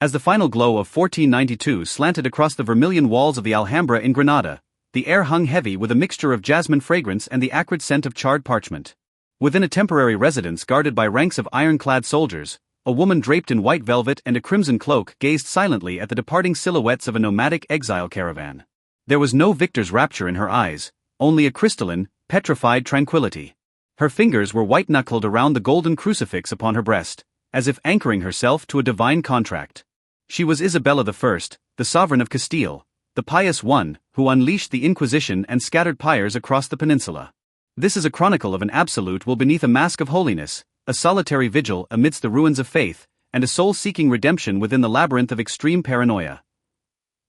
As the final glow of 1492 slanted across the vermilion walls of the Alhambra in Granada, the air hung heavy with a mixture of jasmine fragrance and the acrid scent of charred parchment. Within a temporary residence guarded by ranks of iron-clad soldiers, a woman draped in white velvet and a crimson cloak gazed silently at the departing silhouettes of a nomadic exile caravan. There was no victor's rapture in her eyes, only a crystalline, petrified tranquility. Her fingers were white-knuckled around the golden crucifix upon her breast, as if anchoring herself to a divine contract. She was Isabella I, the sovereign of Castile, the pious one who unleashed the Inquisition and scattered pyres across the peninsula. This is a chronicle of an absolute will beneath a mask of holiness, a solitary vigil amidst the ruins of faith, and a soul seeking redemption within the labyrinth of extreme paranoia.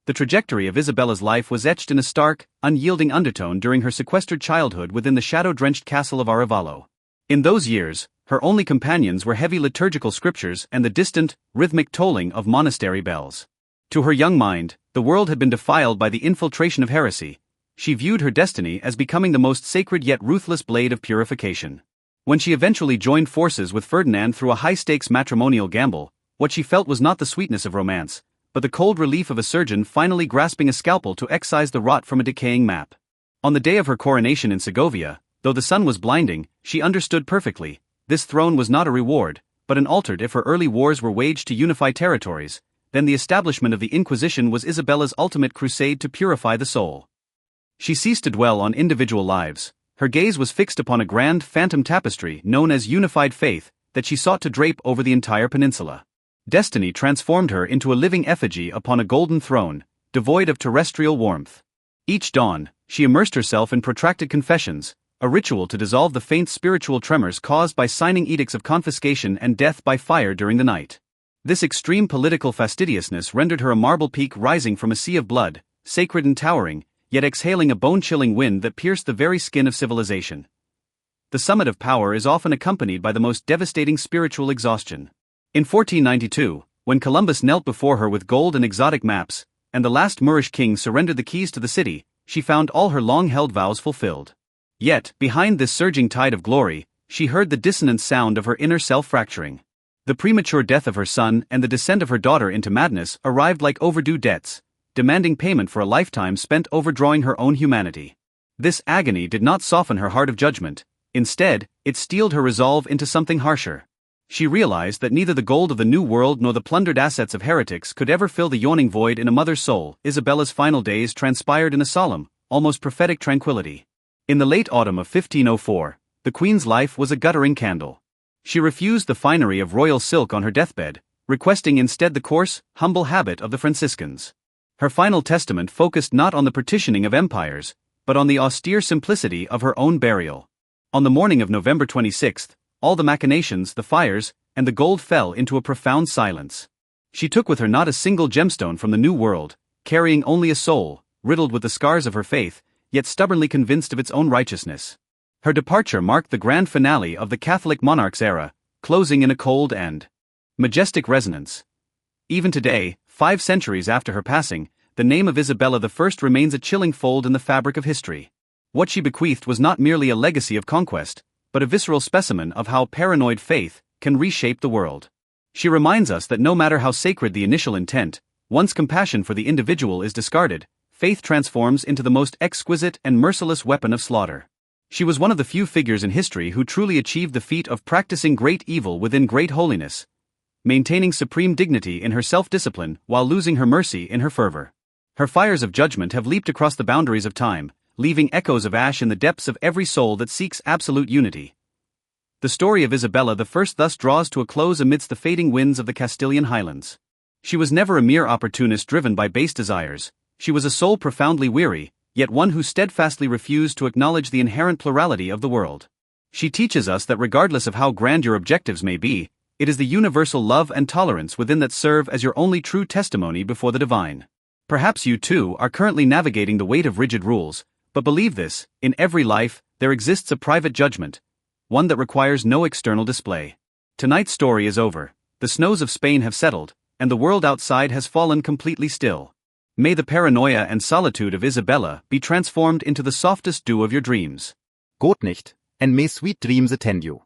The trajectory of Isabella's life was etched in a stark, unyielding undertone during her sequestered childhood within the shadow-drenched castle of Arevalo. In those years, her only companions were heavy liturgical scriptures and the distant, rhythmic tolling of monastery bells. To her young mind, the world had been defiled by the infiltration of heresy. She viewed her destiny as becoming the most sacred yet ruthless blade of purification. When she eventually joined forces with Ferdinand through a high-stakes matrimonial gamble, what she felt was not the sweetness of romance, but the cold relief of a surgeon finally grasping a scalpel to excise the rot from a decaying map. On the day of her coronation in Segovia, though the sun was blinding, she understood perfectly, this throne was not a reward, but an altar. If her early wars were waged to unify territories, then the establishment of the Inquisition was Isabella's ultimate crusade to purify the soul. She ceased to dwell on individual lives. Her gaze was fixed upon a grand phantom tapestry known as unified faith that she sought to drape over the entire peninsula. Destiny transformed her into a living effigy upon a golden throne, devoid of terrestrial warmth. Each dawn, she immersed herself in protracted confessions, a ritual to dissolve the faint spiritual tremors caused by signing edicts of confiscation and death by fire during the night. This extreme political fastidiousness rendered her a marble peak rising from a sea of blood, sacred and towering, yet exhaling a bone-chilling wind that pierced the very skin of civilization. The summit of power is often accompanied by the most devastating spiritual exhaustion. In 1492, when Columbus knelt before her with gold and exotic maps, and the last Moorish king surrendered the keys to the city, she found all her long-held vows fulfilled. Yet, behind this surging tide of glory, she heard the dissonant sound of her inner self fracturing. The premature death of her son and the descent of her daughter into madness arrived like overdue debts, demanding payment for a lifetime spent overdrawing her own humanity. This agony did not soften her heart of judgment, instead, it steeled her resolve into something harsher. She realized that neither the gold of the New World nor the plundered assets of heretics could ever fill the yawning void in a mother's soul. Isabella's final days transpired in a solemn, almost prophetic tranquility. In the late autumn of 1504, the Queen's life was a guttering candle. She refused the finery of royal silk on her deathbed, requesting instead the coarse, humble habit of the Franciscans. Her final testament focused not on the partitioning of empires, but on the austere simplicity of her own burial. On the morning of November 26, all the machinations, the fires, and the gold fell into a profound silence. She took with her not a single gemstone from the New World, carrying only a soul, riddled with the scars of her faith, yet stubbornly convinced of its own righteousness. Her departure marked the grand finale of the Catholic monarch's era, closing in a cold and majestic resonance. Even today, 5 centuries after her passing, the name of Isabella I remains a chilling fold in the fabric of history. What she bequeathed was not merely a legacy of conquest, but a visceral specimen of how paranoid faith can reshape the world. She reminds us that no matter how sacred the initial intent, once compassion for the individual is discarded, faith transforms into the most exquisite and merciless weapon of slaughter. She was one of the few figures in history who truly achieved the feat of practicing great evil within great holiness, maintaining supreme dignity in her self-discipline while losing her mercy in her fervor. Her fires of judgment have leaped across the boundaries of time, leaving echoes of ash in the depths of every soul that seeks absolute unity. The story of Isabella I thus draws to a close amidst the fading winds of the Castilian highlands. She was never a mere opportunist driven by base desires. She was a soul profoundly weary, yet one who steadfastly refused to acknowledge the inherent plurality of the world. She teaches us that regardless of how grand your objectives may be, it is the universal love and tolerance within that serve as your only true testimony before the divine. Perhaps you too are currently navigating the weight of rigid rules, but believe this, in every life, there exists a private judgment, one that requires no external display. Tonight's story is over, the snows of Spain have settled, and the world outside has fallen completely still. May the paranoia and solitude of Isabella be transformed into the softest dew of your dreams. Gut nicht, and may sweet dreams attend you.